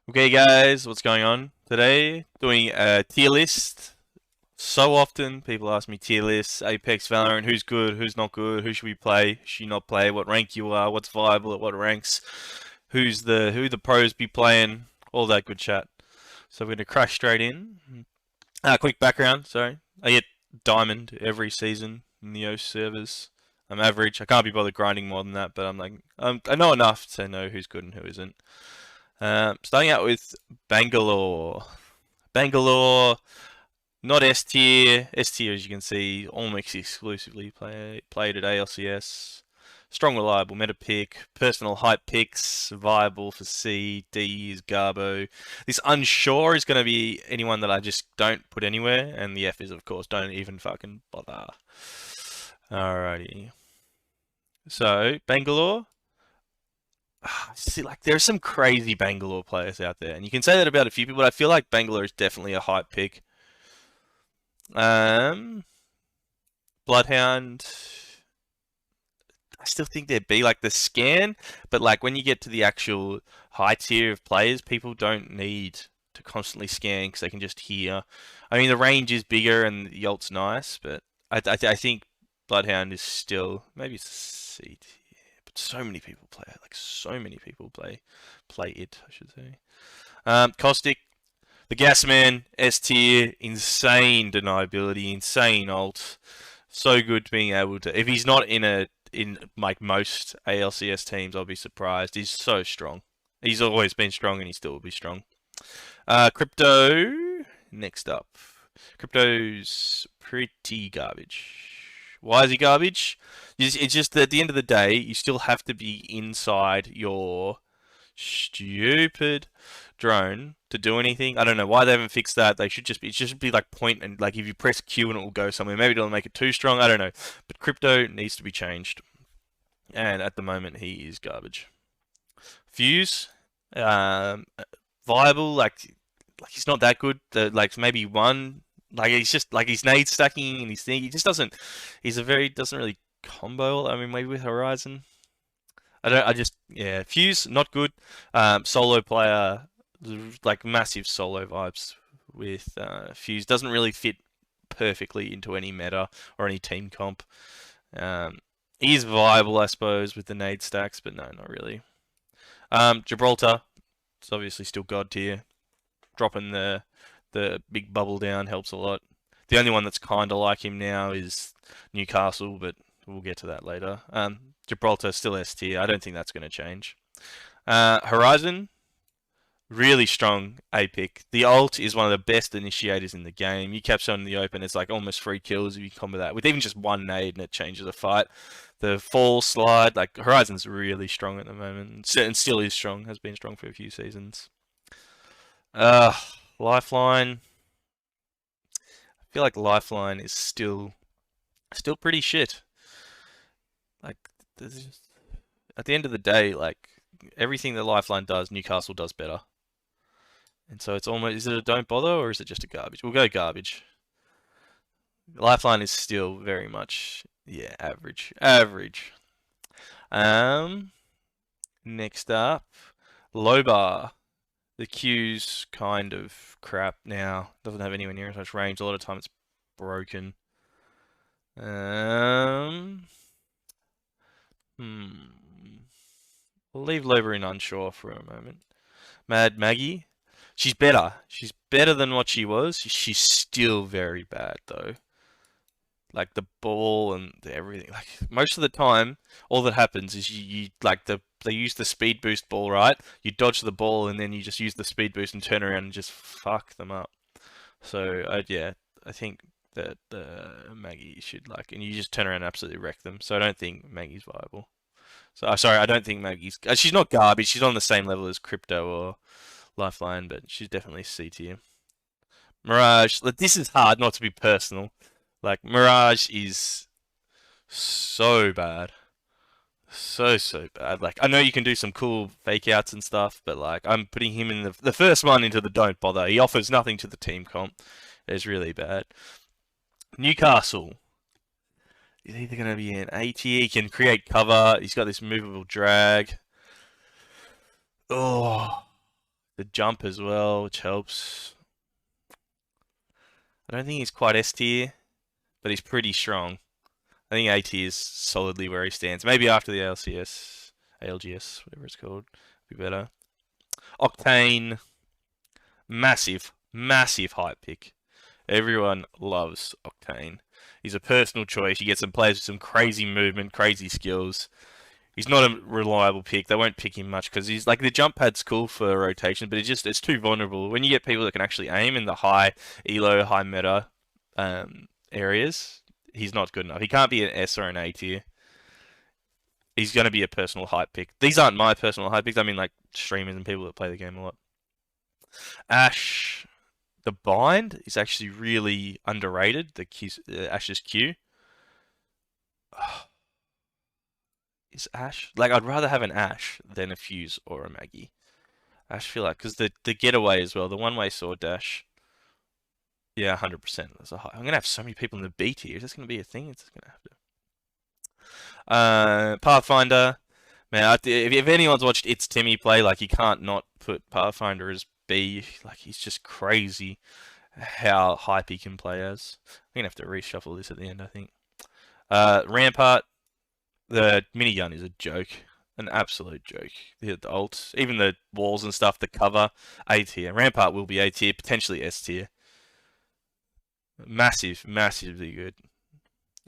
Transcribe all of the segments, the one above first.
Okay, guys, what's going on? Today, doing a tier list. So often, people ask me tier lists, Apex, Valorant, who's good, who's not good, who should we play, should you not play, what rank you are, what's viable at what ranks, who the pros be playing, all that good chat. So we're gonna crash straight in. Quick background, sorry. I get diamond every season in the O servers. I'm average. I can't be bothered grinding more than that, but I know enough to know who's good and who isn't. Starting out with Bangalore. Bangalore, not S tier. S tier, as you can see, almost exclusively played at ALCS. Strong, reliable meta pick. Personal hype picks. Viable for C. D is Garbo. This unsure is going to be anyone that I just don't put anywhere. And the F is, of course, don't even fucking bother. Alrighty. So, Bangalore. See, like there are some crazy Bangalore players out there, and you can say that about a few people. But I feel like Bangalore is definitely a hype pick. Um, Bloodhound. I still think they'd be like the scan, but like when you get to the actual high tier of players, people don't need to constantly scan because they can just hear. I mean, the range is bigger and the ult's nice, but I think Bloodhound is still maybe it's a C tier, but so many people play it. Like so many people play it, I should say. Caustic, the Gasman, S tier, insane deniability, insane ult. So good being able to. If he's not in like most ALCS teams, I'll be surprised. He's so strong. He's always been strong, and he still will be strong. Crypto. Next up, Crypto's pretty garbage. Why is he garbage? It's just that at the end of the day, you still have to be inside your stupid drone to do anything. I don't know why they haven't fixed that. They should just be, it should be like point and like if you press Q and it will go somewhere. Maybe it'll make it too strong. I don't know. But crypto needs to be changed. And at the moment he is garbage. Fuse, um, viable, like he's not that good. Like maybe one, like he's just like he's nade stacking and he just doesn't. He's a very doesn't really combo. I mean maybe with Horizon. I don't. I just yeah. Fuse not good. Solo player like massive solo vibes with Fuse doesn't really fit perfectly into any meta or any team comp. Um, he is viable, I suppose, with the nade stacks, but no, not really. Gibraltar, it's obviously still god tier. Dropping the big bubble down helps a lot. The only one that's kind of like him now is Newcastle, but we'll get to that later. Gibraltar still S tier. I don't think that's going to change. Horizon, really strong A pick. The ult is one of the best initiators in the game. You capture on the open, it's like almost 3 kills if you combo that with even just one nade and it changes the fight. The fall slide, like Horizon's really strong at the moment and still is strong, has been strong for a few seasons. Uh, Lifeline. I feel like Lifeline is still pretty shit. Like at the end of the day, like everything that Lifeline does, Newcastle does better. And so it's almost, is it a don't bother or is it just a garbage? We'll go garbage. Lifeline is still very much, yeah, average. Average. Um, Next up, Lobar. The Q's kind of crap now. Doesn't have anywhere near as much range. A lot of time it's broken. Um, hmm. We'll leave Lobar in unsure for a moment. Mad Maggie. She's better. She's better than what she was. She's still very bad though. Like the ball and everything. Like most of the time, all that happens is you like they use the speed boost ball, right? You dodge the ball and then you just use the speed boost and turn around and just fuck them up. So yeah, I think that Maggie should like, and you just turn around and absolutely wreck them. So I don't think Maggie's viable. So I'm sorry, I don't think Maggie's. She's not garbage. She's on the same level as Crypto or Lifeline, but she's definitely C tier. Mirage. Like, this is hard not to be personal. Like Mirage is so bad. So bad. Like I know you can do some cool fake outs and stuff, but like I'm putting him in the first one into the don't bother. He offers nothing to the team comp. It's really bad. Newcastle is either going to be an A tier. He can create cover. He's got this movable drag. Oh, the jump as well, which helps. I don't think he's quite S tier, but he's pretty strong. I think A tier is solidly where he stands. Maybe after the ALCS, ALGS, whatever it's called, be better. Octane, massive, massive hype pick. Everyone loves Octane. He's a personal choice. You get some players with some crazy movement, crazy skills. He's not a reliable pick. They won't pick him much because he's like the jump pad's cool for rotation, but it's too vulnerable. When you get people that can actually aim in the high elo, high meta areas, he's not good enough. He can't be an S or an A tier. He's going to be a personal hype pick. These aren't my personal hype picks. I mean like streamers and people that play the game a lot. Ashe, the bind is actually really underrated. The Q, Ashe's Q. Is Ashe like I'd rather have an Ashe than a Fuse or a Maggie. Ashe feel like because the getaway as well, the one-way sword dash. Yeah, 100%. That's a high. I'm gonna have so many people in the B tier. Is this gonna be a thing? It's gonna have to. Pathfinder. Man, if anyone's watched It's Timmy play, like you can't not put Pathfinder as B. Like he's just crazy how hype he can play as. I'm gonna have to reshuffle this at the end, I think. Rampart. The minigun is a joke, an absolute joke. The ult, even the walls and stuff, the cover, A tier. Rampart will be A tier, potentially S tier. Massive, massively good.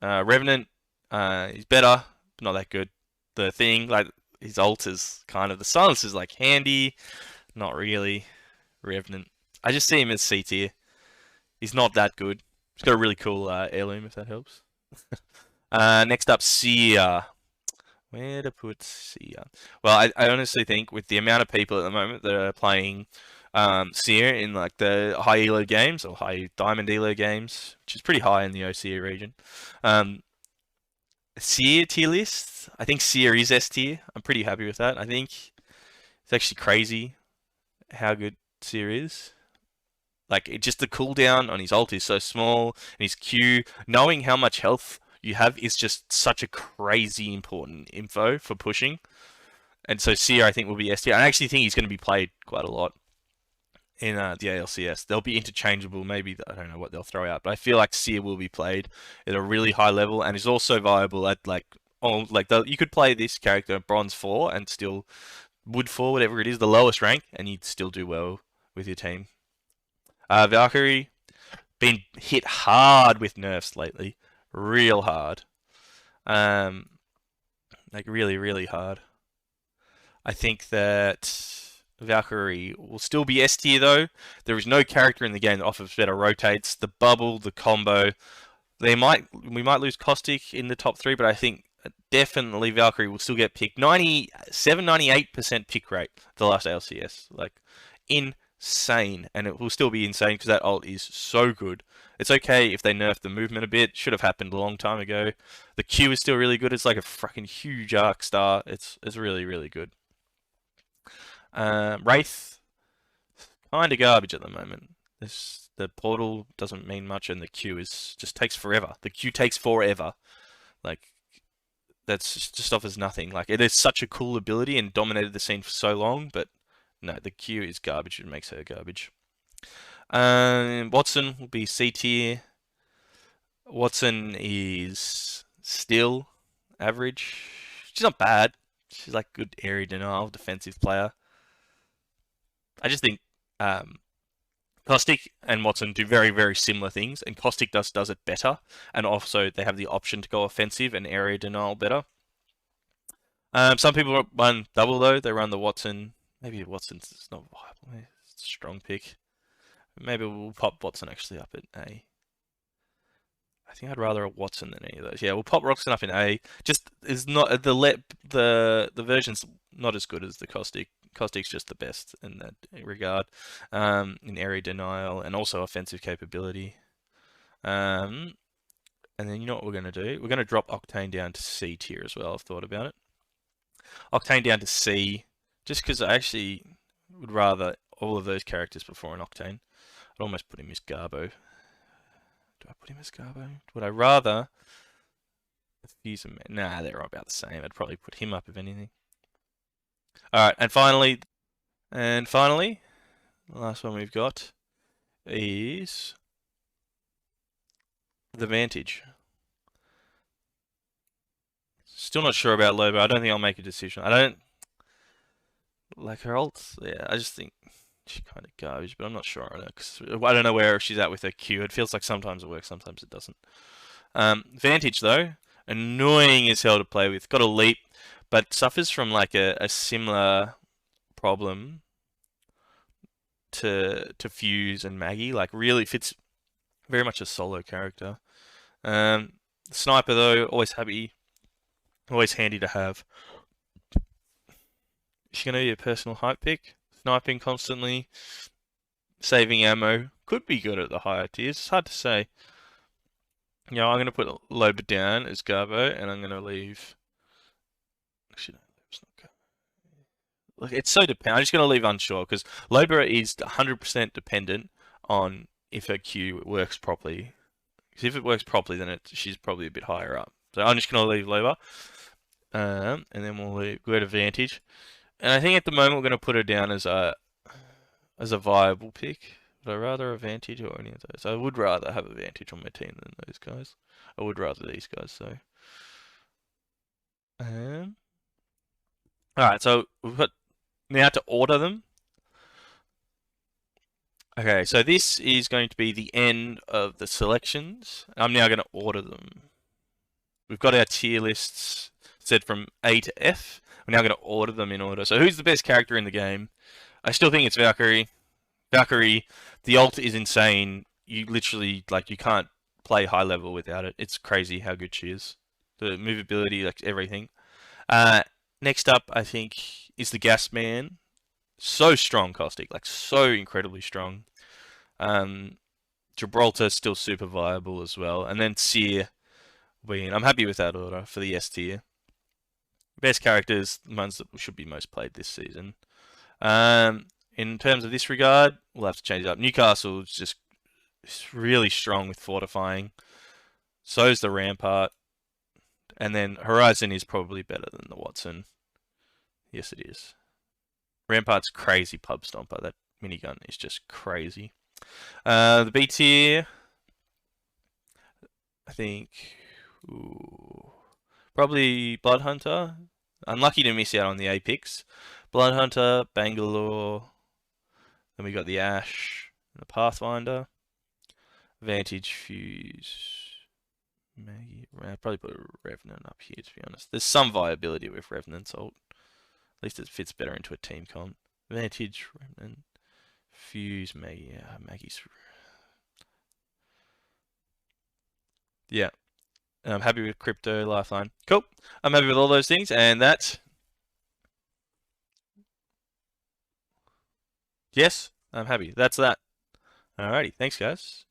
Revenant, he's better, but not that good. The thing, like his ult is kind of the silence is like handy, not really. Revenant, I just see him as C tier. He's not that good. He's got a really cool heirloom, if that helps. Next up, Seer. Where to put Seer? Well, I honestly think with the amount of people at the moment that are playing Seer in like the high elo games or high diamond elo games, which is pretty high in the OCE region. Seer tier list. I think Seer is S tier. I'm pretty happy with that. I think it's actually crazy how good Seer is. Like just the cooldown on his ult is so small, and his Q, knowing how much health you have is just such a crazy important info for pushing. And so Seer, I think, will be S tier. I actually think he's going to be played quite a lot in the ALCS. They'll be interchangeable. Maybe, I don't know what they'll throw out, but I feel like Seer will be played at a really high level and is also viable at like, you could play this character Bronze 4 and still Wood 4, whatever it is, the lowest rank, and you'd still do well with your team. Valkyrie, been hit hard with nerfs lately. Real hard. Like really, really hard. I think that Valkyrie will still be S tier though. There is no character in the game that offers better rotates. The bubble, the combo. We might lose Caustic in the top 3, but I think definitely Valkyrie will still get picked. 97, 98% pick rate the last ALCS. Like insane, and it will still be insane because that ult is so good. It's okay if they nerf the movement a bit. Should have happened a long time ago. The Q is still really good. It's like a fucking huge arc star. It's really, really good. Wraith, kind of garbage at the moment. The portal doesn't mean much, and the Q just takes forever. The Q takes forever. Like that's just offers nothing. Like it is such a cool ability and dominated the scene for so long, but no, the Q is garbage. It makes her garbage. Watson will be C tier. Watson is still average. She's not bad. She's like good area denial, defensive player. I just think Caustic and Watson do very, very similar things, and Caustic does it better, and also they have the option to go offensive and area denial better. Some people run double though. They run the Watson. Maybe Watson's not viable. It's a strong pick. Maybe we'll pop Watson actually up at A. I think I'd rather a Watson than any of those. Yeah, we'll pop Roxanne up in A. Just is not the version's not as good as the Caustic. Caustic's just the best in that regard, in area denial and also offensive capability. And then you know what we're going to do? We're going to drop Octane down to C tier as well. I've thought about it. Octane down to C, just because I actually would rather all of those characters before an Octane. I'd almost put him as Garbo. Do I put him as Garbo? Would I rather Fuse him? Nah, they're about the same. I'd probably put him up if anything. Alright, and finally, The last one we've got is the Vantage. Still not sure about Loba. I don't think I'll make a decision. I don't like her ult. Yeah, I just think she's kind of garbage, but I'm not sure on her because I don't know where she's at with her Q. It feels like sometimes it works, sometimes it doesn't. Vantage though, annoying as hell to play with. Got a leap, but suffers from like a similar problem to Fuse and Maggie. Like really fits very much a solo character. Sniper though, always happy, always handy to have. Is she gonna be a personal hype pick? Sniping constantly, saving ammo. Could be good at the higher tiers. It's hard to say. Yeah, I'm gonna put Loba down as Garbo, and I'm gonna leave. Actually, no, Loba's not Garbo. Look, it's so dependent. I'm just gonna leave unsure because Loba is 100% dependent on if her Q works properly. Because if it works properly, then she's probably a bit higher up. So I'm just gonna leave Loba, and then we'll go to Vantage. And I think at the moment we're gonna put her down as a viable pick. Would I rather a Vantage or any of those? I would rather have a Vantage on my team than those guys. I would rather these guys though. Alright, so we've got now to order them. Okay, so this is going to be the end of the selections. I'm now going to order them. We've got our tier lists set from A to F. We're now going to order them in order. So who's the best character in the game? I still think it's Valkyrie. Valkyrie, the ult is insane. You literally, like, you can't play high level without it. It's crazy how good she is. The movability, like, everything. Next up, I think, is the Gas Man. So strong, Caustic. Like, so incredibly strong. Gibraltar still super viable as well. And then Seer. I'm happy with that order for the S tier. Best characters, the ones that should be most played this season. In terms of this regard, we'll have to change it up. Newcastle is just really strong with fortifying. So is the Rampart. And then Horizon is probably better than the Watson. Yes, it is. Rampart's crazy pub stomper. That minigun is just crazy. The B tier, I think, probably Bloodhunter. Unlucky to miss out on the Apex. Bloodhunter, Bangalore. Then we got the Ash, and the Pathfinder. Vantage, Fuse, Maggie. I'd probably put a Revenant up here, to be honest. There's some viability with Revenant's ult. At least it fits better into a team comp. Vantage, Revenant, Fuse, Maggie. Yeah, Maggie's. Yeah. I'm happy with Crypto, Lifeline. Cool. I'm happy with all those things, and that. Yes, I'm happy. That's that. Alrighty. Thanks, guys.